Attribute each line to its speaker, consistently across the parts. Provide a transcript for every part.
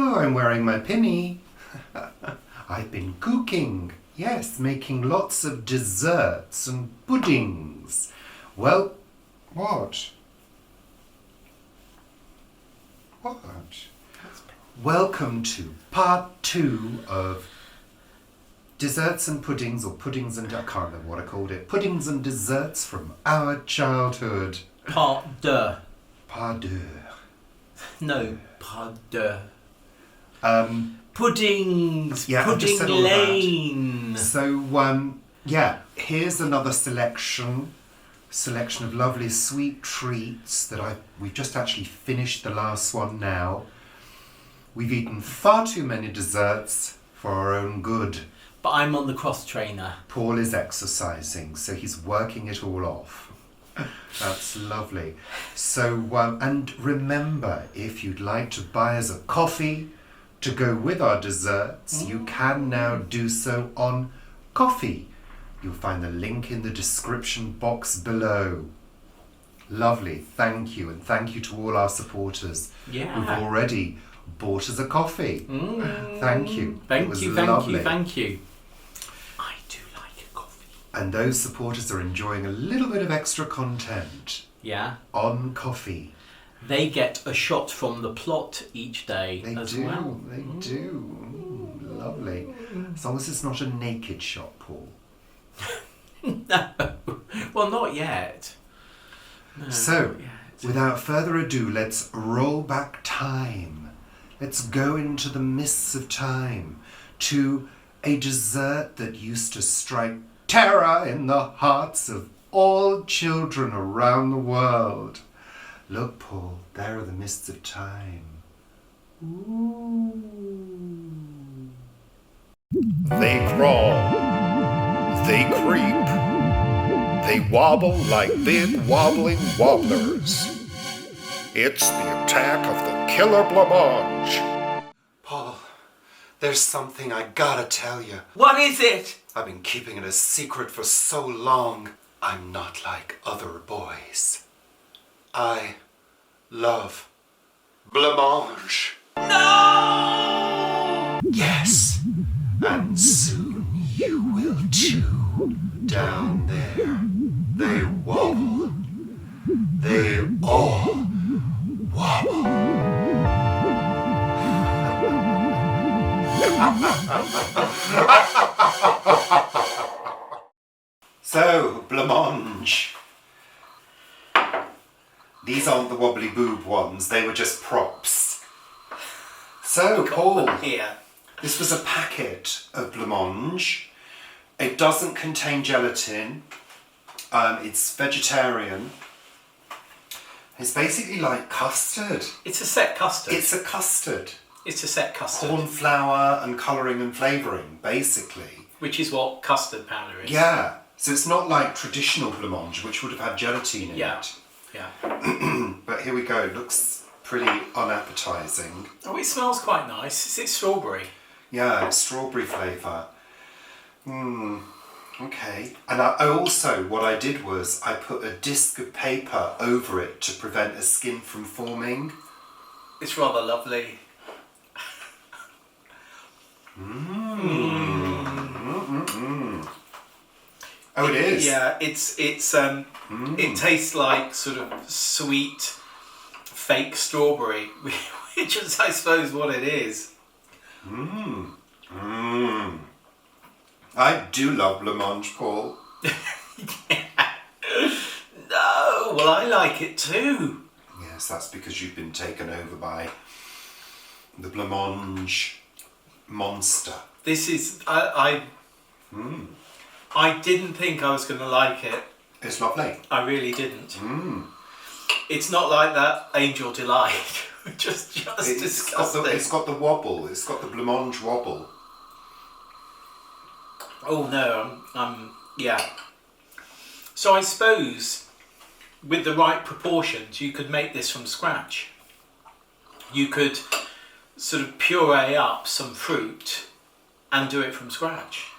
Speaker 1: Hello, I'm wearing my pinny. I've been cooking. Yes, making lots of desserts and puddings. Well, what? What? Welcome to part 2 of desserts and puddings, or puddings and... I can't remember what I called it. Puddings and desserts from our childhood.
Speaker 2: Part 2.
Speaker 1: Part 2.
Speaker 2: No, part 2. Puddings,
Speaker 1: yeah,
Speaker 2: Pudding Lane.
Speaker 1: So, here's another selection of lovely sweet treats that we've just actually finished the last one now. We've eaten far too many desserts for our own good.
Speaker 2: But I'm on the cross trainer.
Speaker 1: Paul is exercising, so he's working it all off. That's lovely. So, and remember, if you'd like to buy us a coffee to go with our desserts, you can now do so on Coffee. You'll find the link in the description box below. Lovely, thank you, and thank you to all our supporters who've already bought us a coffee. Thank you.
Speaker 2: Thank you. I do like a coffee.
Speaker 1: And those supporters are enjoying a little bit of extra content.
Speaker 2: Yeah.
Speaker 1: On Coffee.
Speaker 2: They get a shot from the plot each day as well.
Speaker 1: They do. Lovely. As long as it's not a naked shot, Paul.
Speaker 2: No. Well, not yet. No,
Speaker 1: so, without further ado, let's roll back time. Let's go into the mists of time to a dessert that used to strike terror in the hearts of all children around the world. Look, Paul, there are the mists of time. Ooh.
Speaker 3: They crawl, they creep, they wobble like big wobbling wobblers. It's the attack of the killer blancmange.
Speaker 1: Paul, there's something I gotta tell you.
Speaker 2: What is it?
Speaker 1: I've been keeping it a secret for so long. I'm not like other boys. I love blancmange.
Speaker 2: No!
Speaker 1: Yes, and soon you will too. Down there, they wobble. They all wobble. So, blancmange. These aren't the wobbly boob ones, they were just props. So, Paul, this was a packet of blancmange. It doesn't contain gelatin. It's vegetarian. It's basically like custard.
Speaker 2: It's a set custard.
Speaker 1: It's a custard.
Speaker 2: It's a set custard.
Speaker 1: Corn flour and colouring and flavouring, basically.
Speaker 2: Which is what custard powder is.
Speaker 1: Yeah. So it's not like traditional blancmange, which would have had gelatine in it.
Speaker 2: Yeah.
Speaker 1: But here we go. It looks pretty unappetising.
Speaker 2: Oh, it smells quite nice. Is it strawberry?
Speaker 1: Yeah, it's strawberry flavour. Okay. And I also, what I did was I put a disc of paper over it to prevent a skin from forming.
Speaker 2: It's rather lovely.
Speaker 1: Oh, it is?
Speaker 2: Yeah, it tastes like sort of sweet, fake strawberry, which is, I suppose, what it is.
Speaker 1: I do love blancmange, Paul.
Speaker 2: No, well, I like it too.
Speaker 1: Yes, that's because you've been taken over by the blancmange monster.
Speaker 2: This is, I didn't think I was going to like it.
Speaker 1: It's lovely.
Speaker 2: I really didn't. It's not like that Angel Delight, just disgusting.
Speaker 1: It's got the wobble. It's got the blancmange wobble.
Speaker 2: Oh no, yeah. So I suppose with the right proportions, you could make this from scratch. You could sort of puree up some fruit and do it from scratch.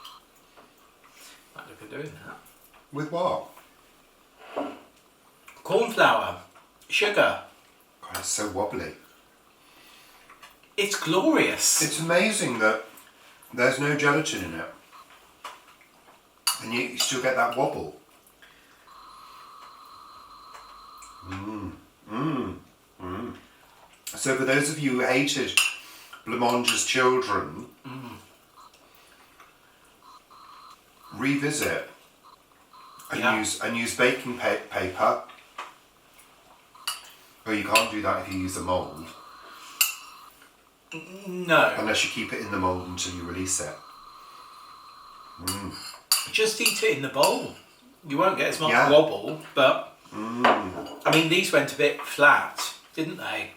Speaker 2: Might look at doing that.
Speaker 1: With what?
Speaker 2: Corn flour, sugar.
Speaker 1: God, it's so wobbly.
Speaker 2: It's glorious.
Speaker 1: It's amazing that there's no gelatin in it. And you still get that wobble. So for those of you who hated blancmange as children, revisit and use baking paper. Oh, you can't do that if you use a mould.
Speaker 2: No.
Speaker 1: Unless you keep it in the mould until you release it.
Speaker 2: Just eat it in the bowl. You won't get as much wobble, but I mean, these went a bit flat, didn't they?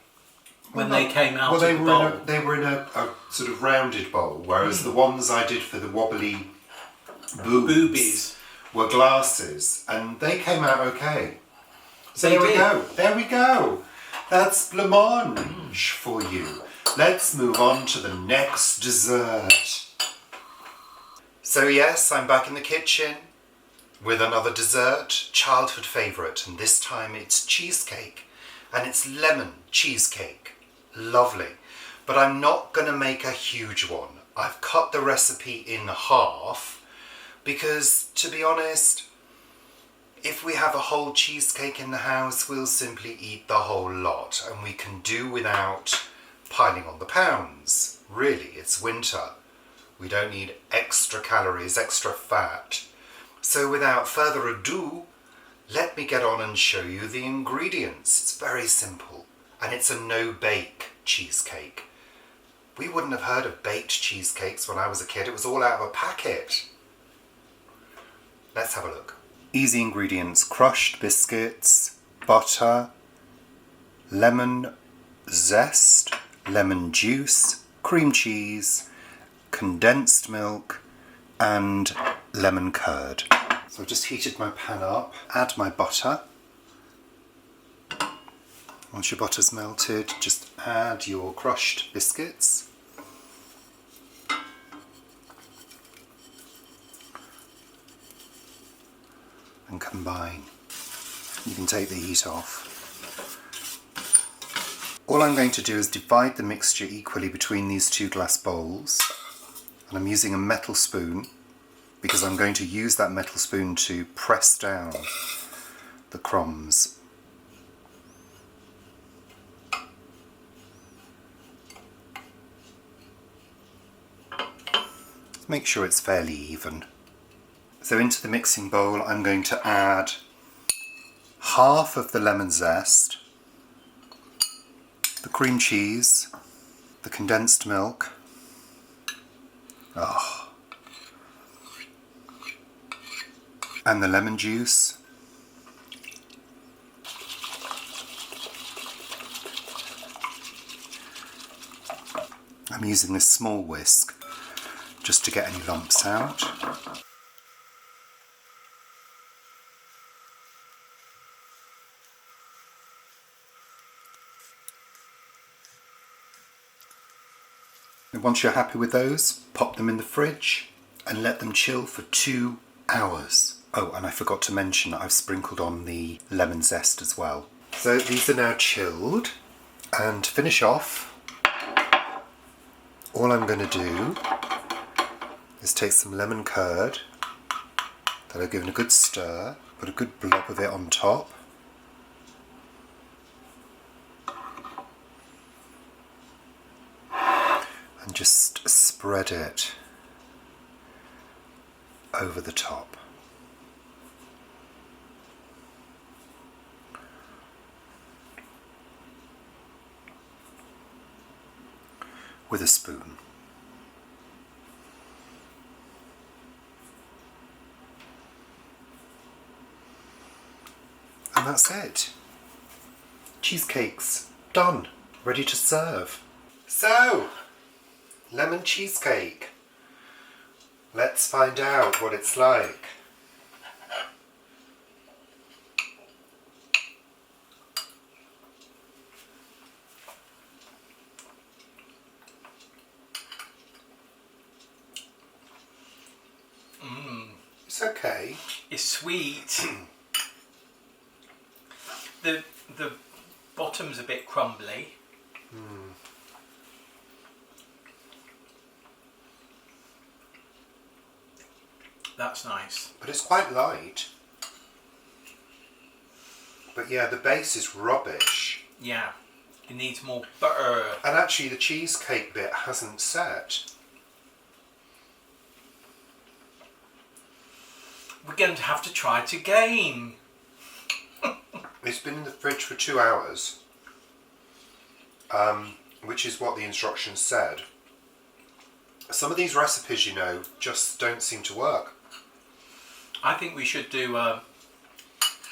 Speaker 2: When they came out of the bowl.
Speaker 1: They were in a sort of rounded bowl, whereas the ones I did for the wobbly boobies were glasses, and they came out okay. So there we go. That's blancmange for you. Let's move on to the next dessert. So yes, I'm back in the kitchen with another dessert, childhood favourite, and this time it's cheesecake, and it's lemon cheesecake. Lovely. But I'm not going to make a huge one. I've cut the recipe in half because, to be honest, if we have a whole cheesecake in the house, we'll simply eat the whole lot, and we can do without piling on the pounds. Really, it's winter. We don't need extra calories, extra fat. So without further ado, let me get on and show you the ingredients. It's very simple, and it's a no-bake cheesecake. We wouldn't have heard of baked cheesecakes when I was a kid. It was all out of a packet. Let's have a look. Easy ingredients: crushed biscuits, butter, lemon zest, lemon juice, cream cheese, condensed milk, and lemon curd. So I've just heated my pan up. Add my butter. Once your butter's melted, just add your crushed biscuits. And combine. You can take the heat off. All I'm going to do is divide the mixture equally between these two glass bowls. And I'm using a metal spoon because I'm going to use that metal spoon to press down the crumbs. Make sure it's fairly even. So into the mixing bowl I'm going to add half of the lemon zest, the cream cheese, the condensed milk, and the lemon juice. I'm using this small whisk just to get any lumps out. And once you're happy with those, pop them in the fridge and let them chill for 2 hours. Oh, and I forgot to mention that I've sprinkled on the lemon zest as well. So these are now chilled, and to finish off, all I'm going to do is take some lemon curd that I've given a good stir, put a good blob of it on top. And just spread it over the top. With a spoon. And that's it. Cheesecake's done, ready to serve. So, lemon cheesecake. Let's find out what it's like. It's okay.
Speaker 2: It's sweet. The bottom's a bit crumbly. That's nice.
Speaker 1: But it's quite light. But yeah, the base is rubbish.
Speaker 2: Yeah, it needs more butter.
Speaker 1: And actually the cheesecake bit hasn't set.
Speaker 2: We're going to have to try it again.
Speaker 1: It's been in the fridge for 2 hours, which is what the instructions said. Some of these recipes, you know, just don't seem to work.
Speaker 2: I think we should do a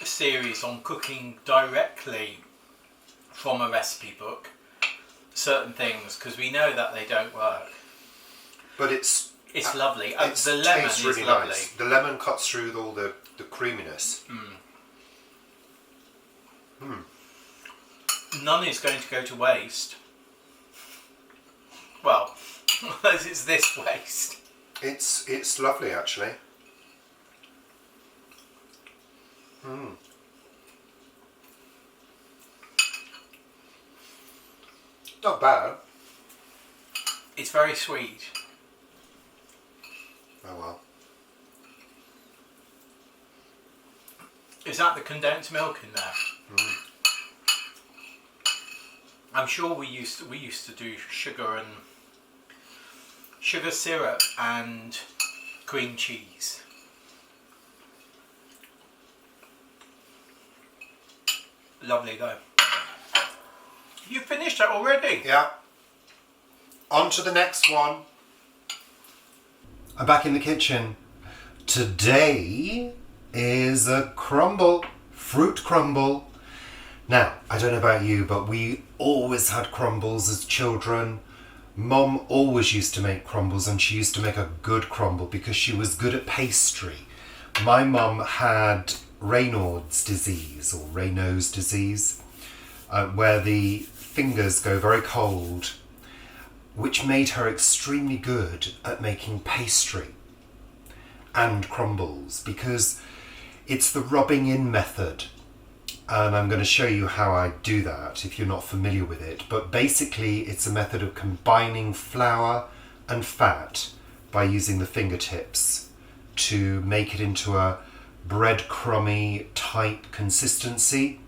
Speaker 2: series on cooking directly from a recipe book, certain things, because we know that they don't work.
Speaker 1: But it's
Speaker 2: lovely. The lemon
Speaker 1: tastes really
Speaker 2: is lovely.
Speaker 1: nice. The lemon cuts through all the creaminess.
Speaker 2: None is going to go to waste. Well, unless it's this waste.
Speaker 1: It's lovely actually. Not bad.
Speaker 2: It's very sweet.
Speaker 1: Oh well.
Speaker 2: Is that the condensed milk in there? I'm sure we used to do sugar syrup and cream cheese. Lovely though. You finished it already?
Speaker 1: Yeah. On to the next one. I'm back in the kitchen. Today is a crumble, fruit crumble. Now, I don't know about you, but we always had crumbles as children. Mum always used to make crumbles, and she used to make a good crumble because she was good at pastry. My mum had Raynaud's disease, or Raynaud's disease, where the fingers go very cold, which made her extremely good at making pastry and crumbles because it's the rubbing in method. And I'm going to show you how I do that if you're not familiar with it. But basically it's a method of combining flour and fat by using the fingertips to make it into a breadcrumby type consistency.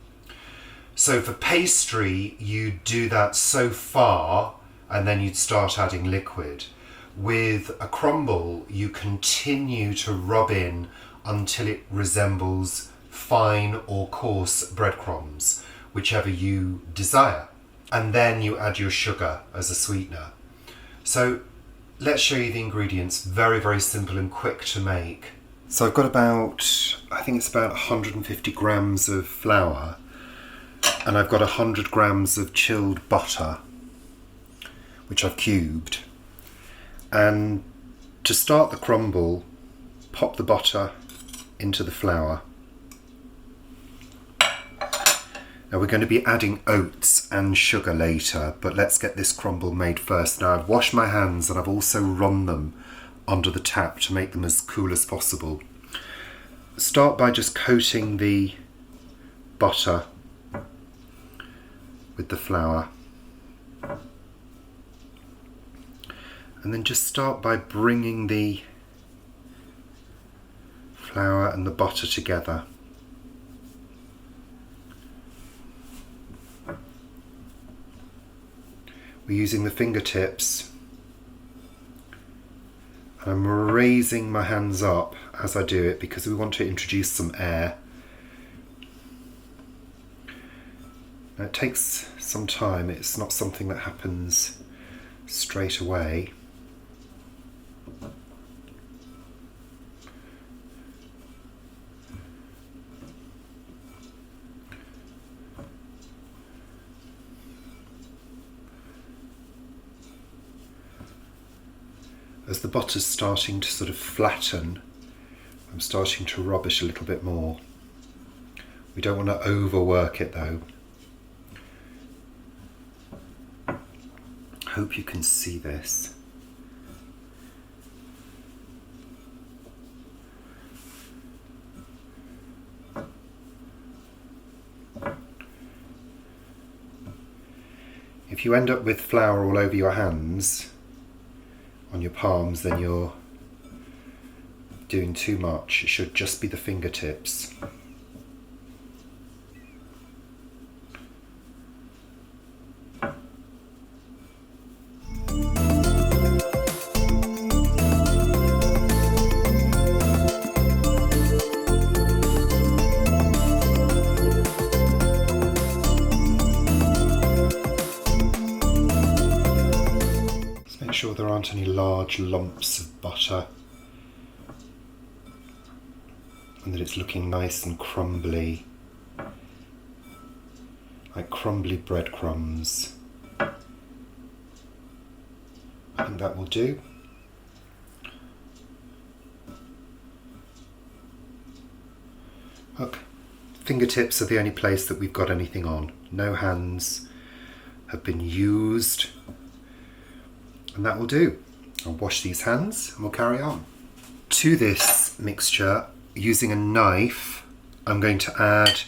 Speaker 1: So for pastry, you do that so far and then you'd start adding liquid. With a crumble, you continue to rub in until it resembles fine or coarse breadcrumbs, whichever you desire. And then you add your sugar as a sweetener. So let's show you the ingredients. Very, very simple and quick to make. So I've got I think it's about 150 grams of flour, and I've got 100 grams of chilled butter, which I've cubed. And to start the crumble, pop the butter into the flour. Now we're going to be adding oats and sugar later, but let's get this crumble made first. Now I've washed my hands and I've also run them under the tap to make them as cool as possible. Start by just coating the butter with the flour. And then just start by bringing the flour and the butter together. We're using the fingertips. I'm raising my hands up as I do it because we want to introduce some air. Now it takes some time, it's not something that happens straight away. As the butter's starting to sort of flatten, I'm starting to rub it a little bit more. We don't want to overwork it though. Hope you can see this. If you end up with flour all over your hands, on your palms, then you're doing too much. It should just be the fingertips. Make sure there aren't any large lumps of butter and that it's looking nice and crumbly, like crumbly breadcrumbs. I think that will do. Look, fingertips are the only place that we've got anything on. No hands have been used. And that will do. I'll wash these hands and we'll carry on. To this mixture, using a knife, I'm going to add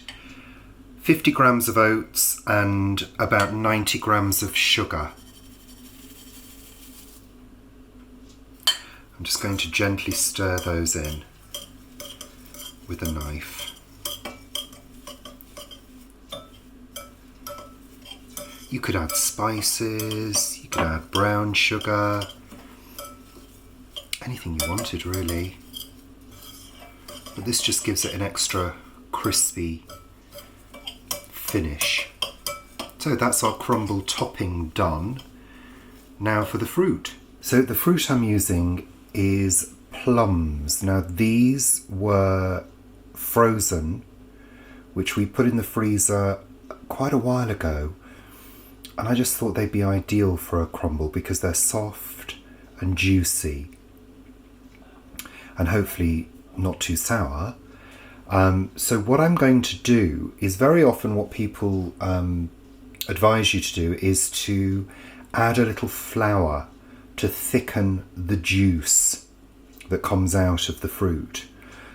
Speaker 1: 50 grams of oats and about 90 grams of sugar. I'm just going to gently stir those in with a knife. You could add spices, you could add brown sugar, anything you wanted really. But this just gives it an extra crispy finish. So that's our crumble topping done. Now for the fruit. So the fruit I'm using is plums. Now these were frozen, which we put in the freezer quite a while ago. And I just thought they'd be ideal for a crumble because they're soft and juicy and hopefully not too sour. So what I'm going to do is very often what people advise you to do is to add a little flour to thicken the juice that comes out of the fruit.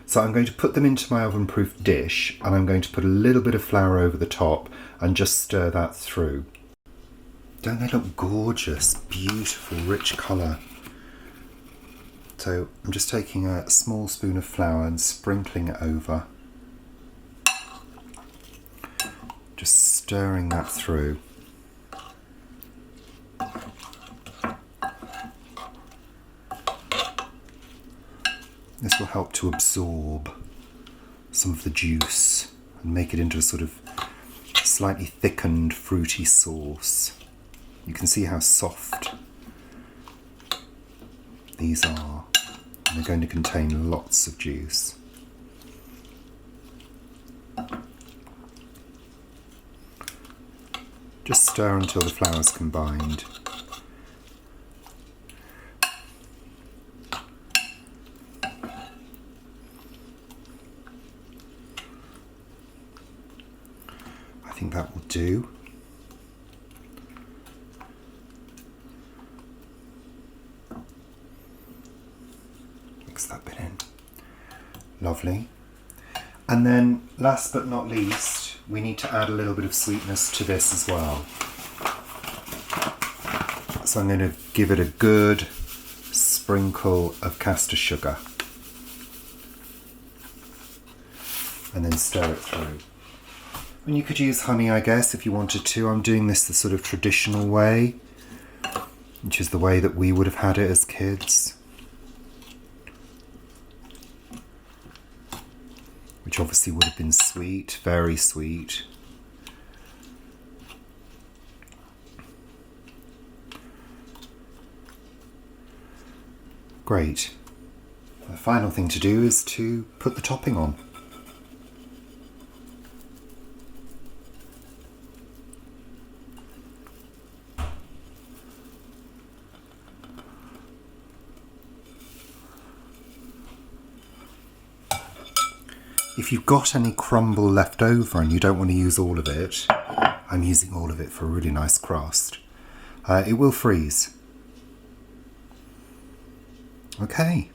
Speaker 1: So I'm going to put them into my oven-proof dish and I'm going to put a little bit of flour over the top and just stir that through. Don't they look gorgeous? Beautiful, rich colour. So I'm just taking a small spoon of flour and sprinkling it over. Just stirring that through. This will help to absorb some of the juice and make it into a sort of slightly thickened fruity sauce. You can see how soft these are, and they're going to contain lots of juice. Just stir until the flour's combined. I think that will do. That bit in. Lovely. And then last but not least, we need to add a little bit of sweetness to this as well. So I'm going to give it a good sprinkle of caster sugar and then stir it through. And you could use honey, I guess, if you wanted to. I'm doing this the sort of traditional way, which is the way that we would have had it as kids. Which obviously would have been sweet, very sweet. Great. The final thing to do is to put the topping on. If you've got any crumble left over and you don't want to use all of it, I'm using all of it for a really nice crust. It will freeze. Okay.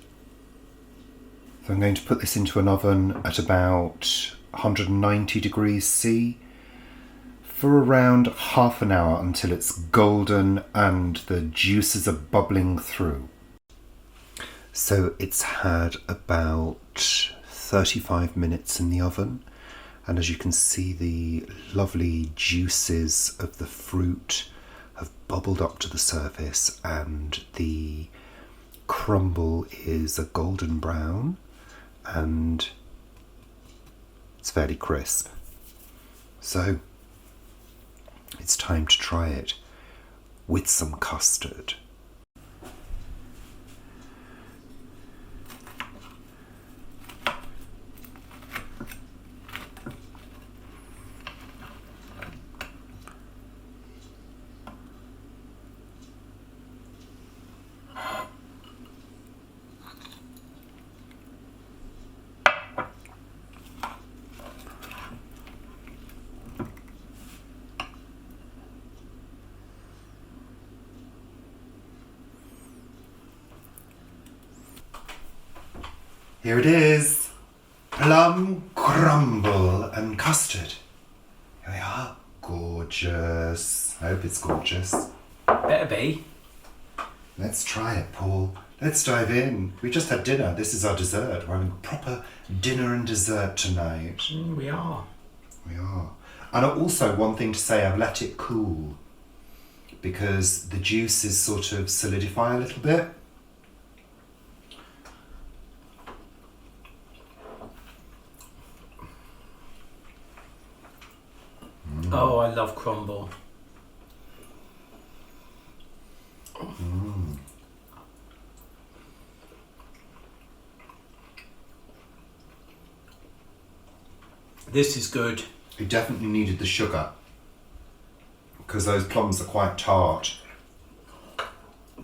Speaker 1: So I'm going to put this into an oven at about 190 degrees C for around half an hour until it's golden and the juices are bubbling through. So it's had about 35 minutes in the oven, and as you can see, the lovely juices of the fruit have bubbled up to the surface, and the crumble is a golden brown and it's fairly crisp. So it's time to try it with some custard. Here it is, plum, crumble and custard. Here we are, gorgeous. I hope it's gorgeous.
Speaker 2: Better be.
Speaker 1: Let's try it, Paul. Let's dive in. We just had dinner. This is our dessert. We're having proper dinner and dessert tonight.
Speaker 2: We are.
Speaker 1: We are. And also, one thing to say, I've let it cool because the juices sort of solidify a little bit.
Speaker 2: Oh, I love crumble. This is good.
Speaker 1: It definitely needed the sugar because those plums are quite tart.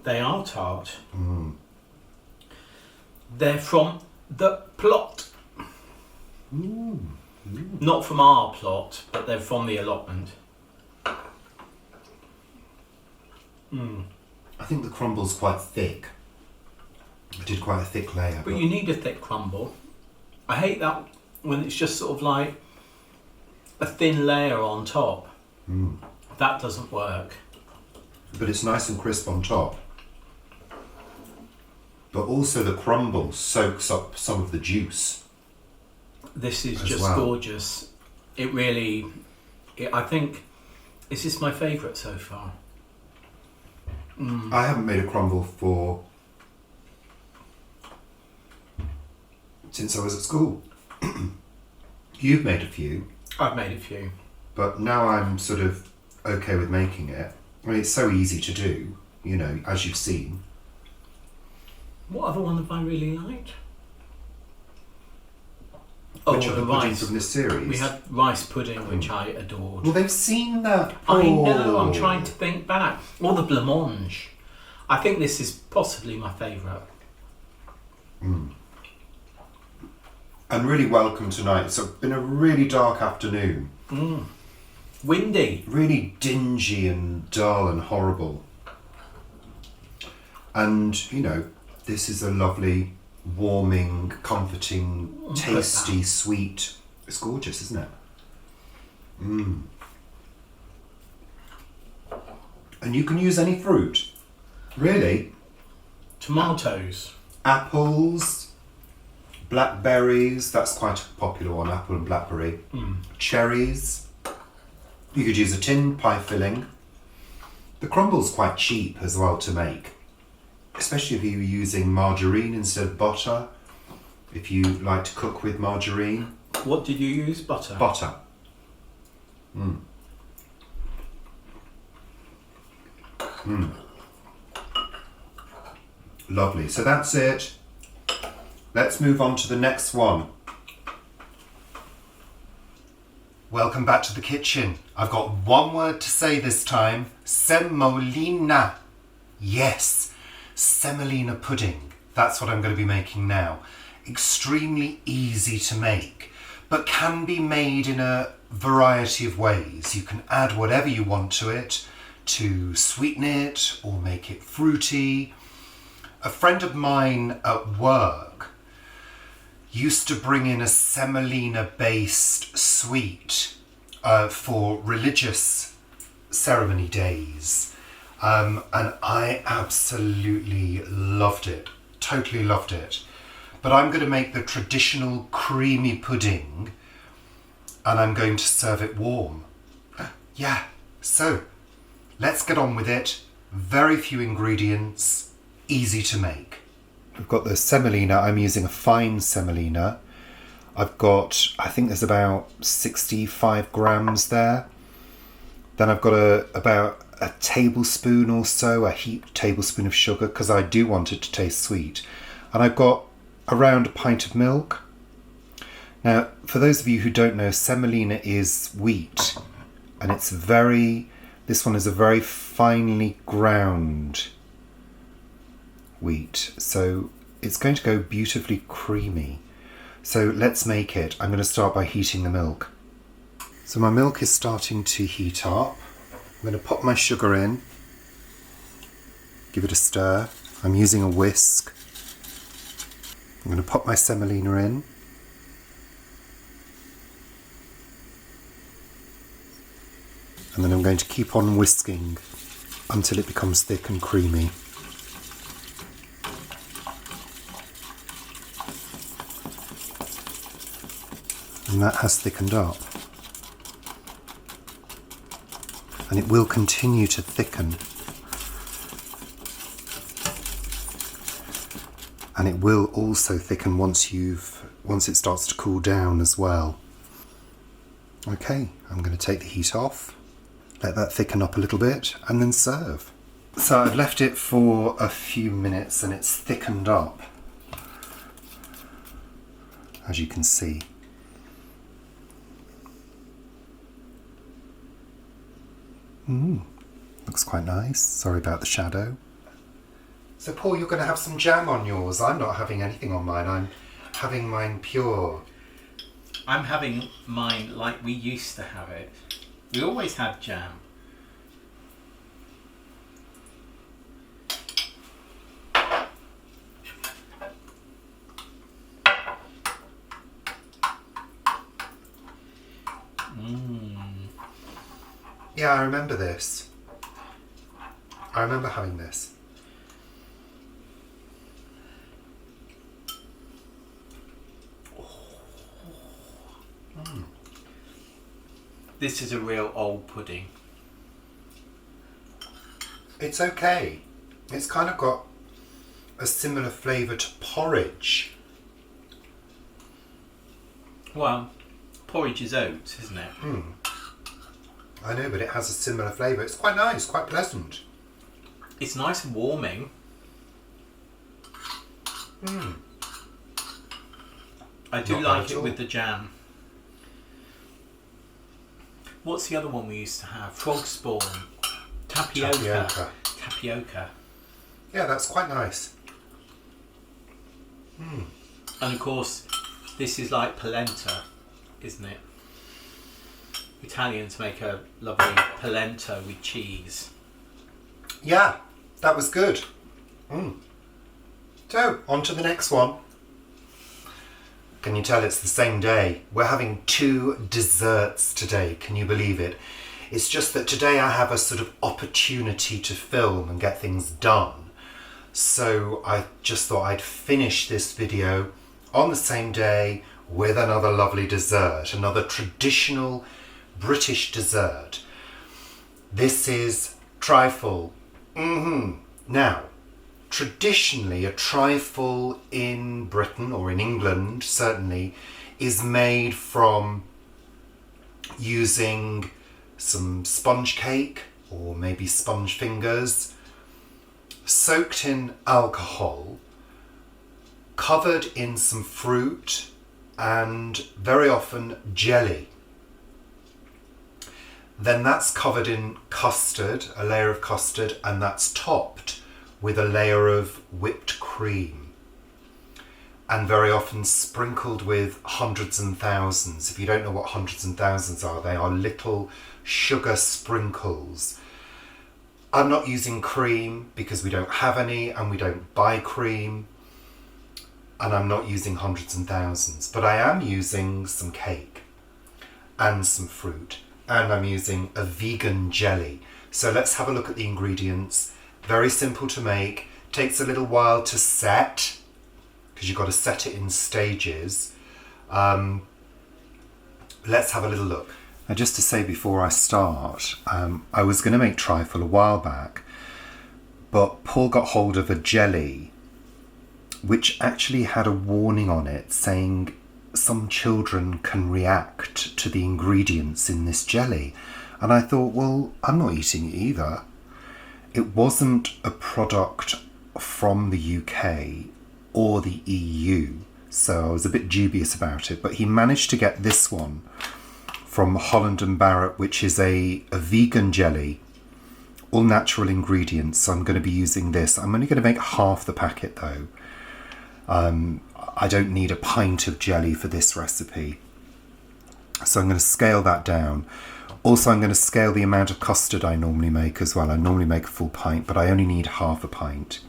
Speaker 2: They are tart. They're from the plot. Not from our plot, but they're from the allotment.
Speaker 1: I think the crumble's quite thick. I did quite a thick layer.
Speaker 2: But you need a thick crumble. I hate that when it's just sort of like a thin layer on top. That doesn't work.
Speaker 1: But it's nice and crisp on top. But also the crumble soaks up some of the juice.
Speaker 2: This is
Speaker 1: as
Speaker 2: just
Speaker 1: well.
Speaker 2: gorgeous. It really, I think, this is my favourite so far.
Speaker 1: I haven't made a crumble since I was at school. You've made a few,
Speaker 2: I've made a few.
Speaker 1: but now I'm sort of okay with making it. I mean, it's so easy to do, you know, as you've seen.
Speaker 2: What other one have I really liked?
Speaker 1: Which
Speaker 2: Oh,
Speaker 1: other
Speaker 2: the
Speaker 1: puddings
Speaker 2: rice.
Speaker 1: from this series?
Speaker 2: We had rice pudding, which I adored.
Speaker 1: Well, they've seen that.
Speaker 2: I know,
Speaker 1: Paul.
Speaker 2: I'm trying to think back. Or the blancmange. I think this is possibly my favourite.
Speaker 1: And really welcome tonight. It's been a really dark afternoon.
Speaker 2: Windy.
Speaker 1: Really dingy and dull and horrible. And, you know, this is a lovely, warming, comforting, tasty, sweet. It's gorgeous, isn't it? And you can use any fruit. Really.
Speaker 2: Tomatoes.
Speaker 1: Apples, blackberries, that's quite a popular one, apple and blackberry. Cherries. You could use a tin pie filling. The crumble's quite cheap as well to make, especially if you're using margarine instead of butter, if you like to cook with margarine.
Speaker 2: What did you use? Butter?
Speaker 1: Butter. Lovely. So that's it. Let's move on to the next one. Welcome back to the kitchen. I've got one word to say this time. Semolina. Yes, semolina pudding. That's what I'm going to be making now. Extremely easy to make, but can be made in a variety of ways. You can add whatever you want to it to sweeten it or make it fruity. A friend of mine at work used to bring in a semolina-based sweet for religious ceremony days. And I absolutely loved it. totally loved it. But I'm going to make the traditional creamy pudding and I'm going to serve it warm. Yeah, so let's get on with it. Very few ingredients, easy to make. I've got the semolina. I'm using a fine semolina. I've got, I think there's about 65 grams there. Then I've got about a tablespoon or so, a heaped tablespoon of sugar, because I do want it to taste sweet. And I've got around a pint of milk. Now, for those of you who don't know, semolina is wheat. And this one is a very finely ground wheat. So it's going to go beautifully creamy. So let's make it. I'm going to start by heating the milk. So my milk is starting to heat up. I'm going to pop my sugar in. Give it a stir. I'm using a whisk. I'm going to pop my semolina in. And then I'm going to keep on whisking until it becomes thick and creamy. And that has thickened up. And it will continue to thicken. And it will also thicken once it starts to cool down as well. Okay, I'm going to take the heat off, let that thicken up a little bit, and then serve. So I've left it for a few minutes and it's thickened up, as you can see. Looks quite nice. Sorry about the shadow. So Paul, you're going to have some jam on yours. I'm not having anything on mine. I'm having mine pure.
Speaker 2: I'm having mine like we used to have it. We always had jam.
Speaker 1: Yeah, I remember this. I remember having this.
Speaker 2: This is a real old pudding.
Speaker 1: It's okay. It's kind of got a similar flavour to porridge.
Speaker 2: Well, porridge is oats, isn't it?
Speaker 1: I know, but it has a similar flavour. It's quite nice, quite pleasant.
Speaker 2: It's nice and warming. I do
Speaker 1: Not
Speaker 2: like
Speaker 1: bad
Speaker 2: it
Speaker 1: at
Speaker 2: with
Speaker 1: all.
Speaker 2: the jam. What's the other one we used to have? Frog spawn. Tapioca.
Speaker 1: Yeah, that's quite nice.
Speaker 2: And of course, this is like polenta, isn't it? Italians make a lovely polenta with cheese.
Speaker 1: Yeah, that was good. So, on to the next one. Can you tell it's the same day? We're having 2 desserts today, can you believe it? It's just that today I have a sort of opportunity to film and get things done. So I just thought I'd finish this video on the same day with another lovely dessert, another traditional British dessert. This is trifle. Now, traditionally a trifle in Britain, or in England certainly, is made from using some sponge cake or maybe sponge fingers, soaked in alcohol, covered in some fruit and very often jelly. Then that's covered in custard, a layer of custard, and that's topped with a layer of whipped cream. And very often sprinkled with hundreds and thousands. If you don't know what hundreds and thousands are, they are little sugar sprinkles. I'm not using cream because we don't have any and we don't buy cream. And I'm not using hundreds and thousands, but I am using some cake and some fruit. And I'm using a vegan jelly. So let's have a look at the ingredients. Very simple to make, takes a little while to set, because you've got to set it in stages. Let's have a little look. Now, just to say before I start, I was going to make trifle a while back, but Paul got hold of a jelly which actually had a warning on it saying some children can react to the ingredients in this jelly. And I thought, well, I'm not eating it either. It wasn't a product from the UK or the EU, so I was a bit dubious about it. But he managed to get this one from Holland and Barrett, which is a vegan jelly, all natural ingredients. So I'm going to be using this. I'm only going to make half the packet though. I don't need a pint of jelly for this recipe, so I'm going to scale that down. Also, I'm going to scale the amount of custard I normally make as well. I normally make a full pint, but I only need half a pint.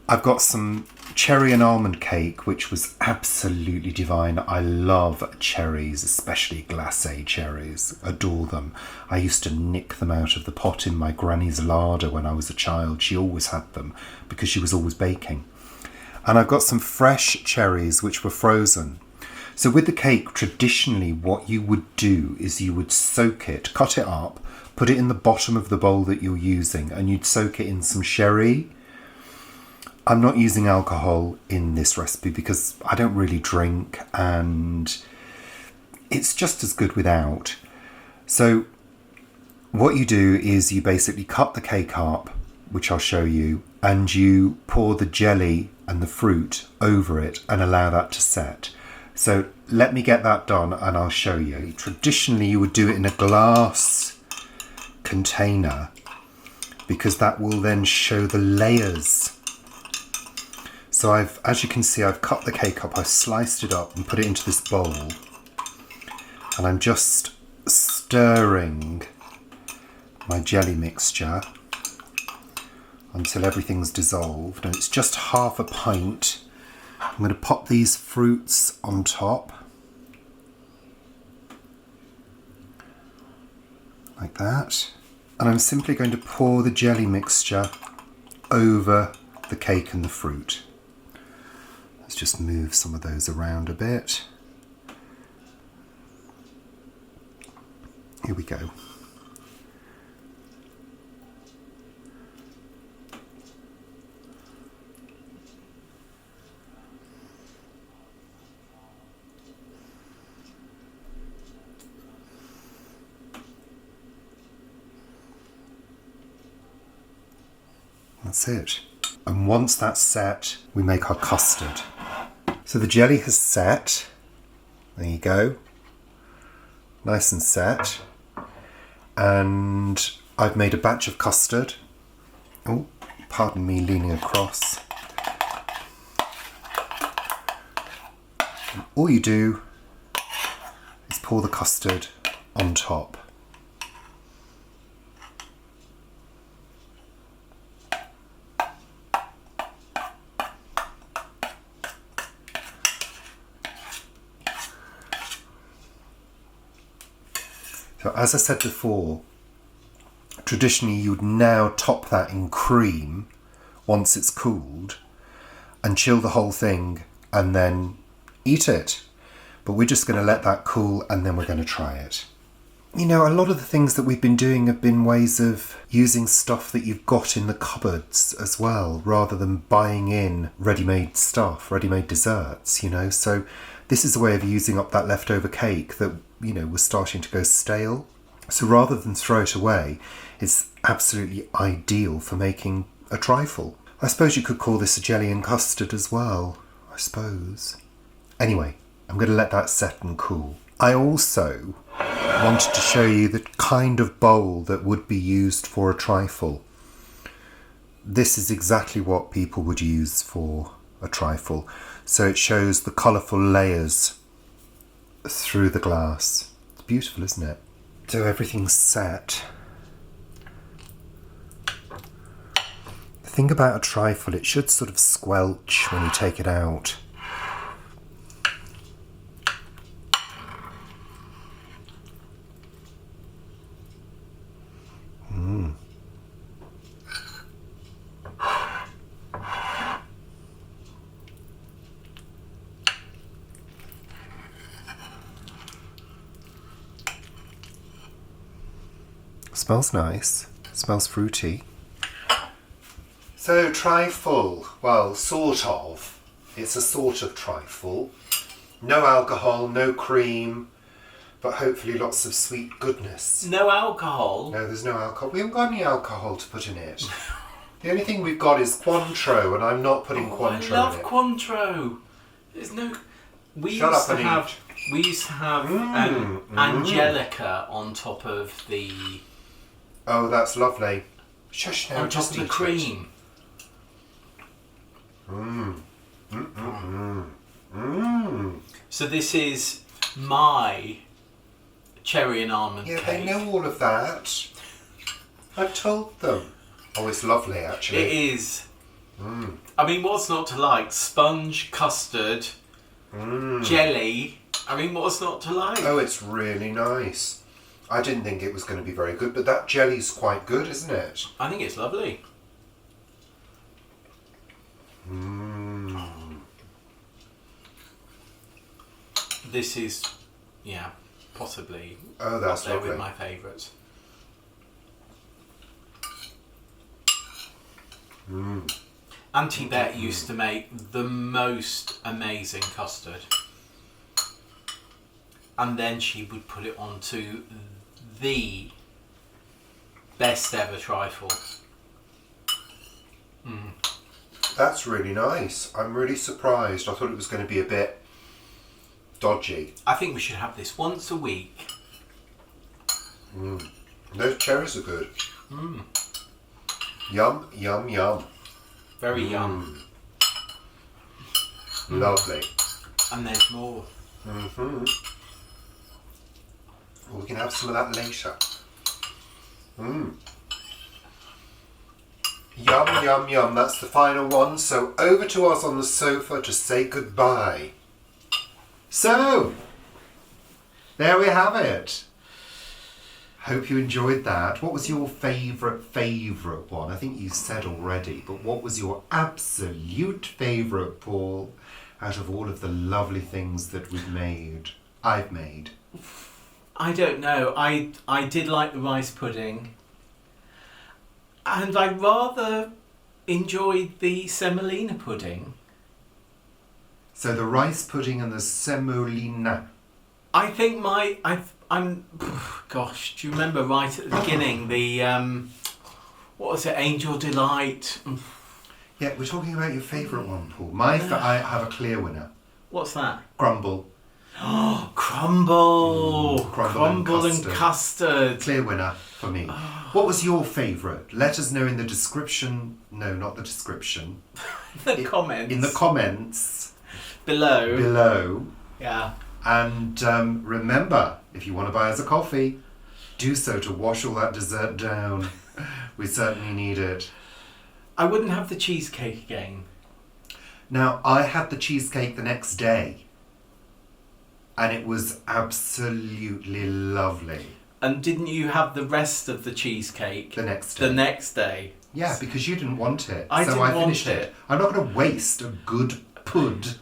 Speaker 1: I've got some cherry and almond cake, which was absolutely divine. I love cherries, especially glacé cherries. Adore them. I used to nick them out of the pot in my granny's larder when I was a child. She always had them because she was always baking. And I've got some fresh cherries which were frozen. So with the cake, traditionally what you would do is you would soak it, cut it up, put it in the bottom of the bowl that you're using, and you'd soak it in some sherry. I'm not using alcohol in this recipe because I don't really drink and it's just as good without. So what you do is you basically cut the cake up, which I'll show you, and you pour the jelly and the fruit over it and allow that to set. So let me get that done and I'll show you. Traditionally you would do it in a glass container because that will then show the layers. So as you can see, I've cut the cake up, I've sliced it up and put it into this bowl, and I'm just stirring my jelly mixture until everything's dissolved, and it's just half a pint. I'm going to pop these fruits on top like that, and I'm simply going to pour the jelly mixture over the cake and the fruit. Let's just move some of those around a bit. Here we go. That's it. And once that's set, we make our custard. So the jelly has set. There you go. Nice and set. And I've made a batch of custard. Oh, pardon me leaning across. And all you do is pour the custard on top. So as I said before, traditionally you would now top that in cream once it's cooled and chill the whole thing and then eat it. But we're just going to let that cool and then we're going to try it. You know, a lot of the things that we've been doing have been ways of using stuff that you've got in the cupboards as well, rather than buying in ready-made stuff, ready-made desserts, you know. So this is a way of using up that leftover cake that, you know, was starting to go stale. So rather than throw it away, it's absolutely ideal for making a trifle. I suppose you could call this a jelly and custard as well, I suppose. Anyway, I'm going to let that set and cool. I also wanted to show you the kind of bowl that would be used for a trifle. This is exactly what people would use for a trifle. So it shows the colourful layers through the glass. It's beautiful, isn't it? So everything's set. The thing about a trifle, it should sort of squelch when you take it out. Smells nice. Smells fruity. So, trifle. Well, sort of. It's a sort of trifle. No alcohol, no cream, but hopefully lots of sweet goodness.
Speaker 2: No alcohol?
Speaker 1: No, there's no alcohol. We haven't got any alcohol to put in it. The only thing we've got is Cointreau, and I'm not putting Cointreau in it.
Speaker 2: I love Cointreau. There's no... We used to have Angelica on top of the...
Speaker 1: Oh, that's lovely. Shush now,
Speaker 2: on top of the cream. So this is my cherry and almond cake.
Speaker 1: Yeah, they know all of that. I've told them. Oh, it's lovely, actually.
Speaker 2: It is. I mean, what's not to like? Sponge, custard, jelly. I mean, what's not to like?
Speaker 1: Oh, it's really nice. I didn't think it was going to be very good, but that jelly's quite good, isn't it?
Speaker 2: I think it's lovely. This is, possibly
Speaker 1: that's
Speaker 2: up there
Speaker 1: lovely.
Speaker 2: with my favourites. Auntie Bet used to make the most amazing custard. And then she would put it onto the best ever trifle.
Speaker 1: That's really nice. I'm really surprised. I thought it was going to be a bit dodgy.
Speaker 2: I think we should have this once a week.
Speaker 1: Those cherries are good. Yum, yum, yum.
Speaker 2: Very yum.
Speaker 1: Lovely.
Speaker 2: And there's more.
Speaker 1: Well, we can have some of that later. Yum, yum, yum. That's the final one. So over to us on the sofa to say goodbye. So, there we have it. Hope you enjoyed that. What was your favourite one? I think you said already, but what was your absolute favourite, Paul, out of all of the lovely things that I've made?
Speaker 2: I don't know. I did like the rice pudding. And I rather enjoyed the semolina pudding.
Speaker 1: So the rice pudding and the semolina.
Speaker 2: I think gosh, do you remember right at the beginning, the, what was it, Angel Delight?
Speaker 1: Yeah, we're talking about your favourite one, Paul. I have a clear winner.
Speaker 2: What's that?
Speaker 1: Crumble.
Speaker 2: Oh, Crumble!
Speaker 1: Crumble
Speaker 2: and custard.
Speaker 1: Clear winner for me. What was your favourite? Let us know in the description. No, not the description.
Speaker 2: Comments.
Speaker 1: In the comments.
Speaker 2: Below. Yeah.
Speaker 1: And remember, if you want to buy us a coffee, do so to wash all that dessert down. We certainly need it.
Speaker 2: I wouldn't have the cheesecake again.
Speaker 1: Now, I had the cheesecake the next day. And it was absolutely lovely.
Speaker 2: And didn't you have the rest of the cheesecake?
Speaker 1: The next day.
Speaker 2: The next day.
Speaker 1: Yeah, because you didn't want it.
Speaker 2: I
Speaker 1: finished it. I'm not going to waste a good pud.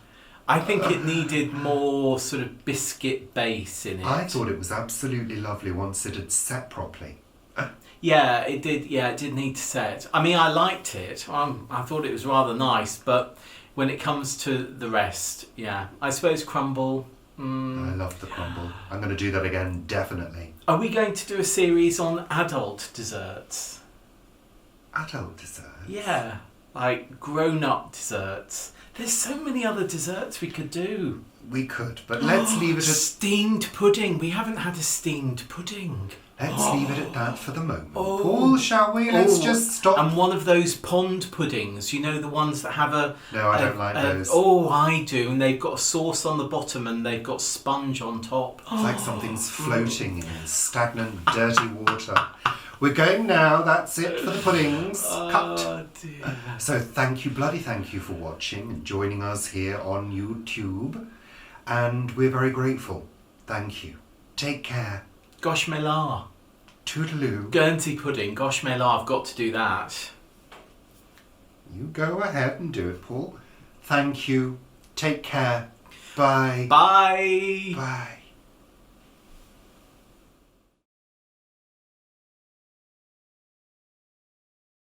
Speaker 2: I think it needed more sort of biscuit base in it.
Speaker 1: I thought it was absolutely lovely once it had set properly.
Speaker 2: Yeah, it did. Yeah, it did need to set. I mean, I liked it. I thought it was rather nice, but when it comes to the rest, I suppose Crumble.
Speaker 1: I love the crumble. I'm going to do that again, definitely.
Speaker 2: Are we going to do a series on adult desserts?
Speaker 1: Adult desserts?
Speaker 2: Yeah, like grown-up desserts. There's so many other desserts we could do.
Speaker 1: We could, but let's leave it at...
Speaker 2: Steamed pudding. We haven't had a steamed pudding.
Speaker 1: Let's leave it at that for the moment. Paul, shall we? Let's just stop.
Speaker 2: And one of those pond puddings, you know, the ones that have a...
Speaker 1: No, I don't like those.
Speaker 2: Oh, I do. And they've got a sauce on the bottom and they've got sponge on top.
Speaker 1: It's like something's floating in stagnant, dirty water. We're going now. That's it for the puddings. Cut.
Speaker 2: Dear.
Speaker 1: So thank you for watching and joining us here on YouTube. And we're very grateful. Thank you. Take care.
Speaker 2: Gosh me la.
Speaker 1: Toodaloo.
Speaker 2: Guernsey pudding. Gosh me la. I've got to do that.
Speaker 1: You go ahead and do it, Paul. Thank you. Take care. Bye.
Speaker 2: Bye.
Speaker 1: Bye.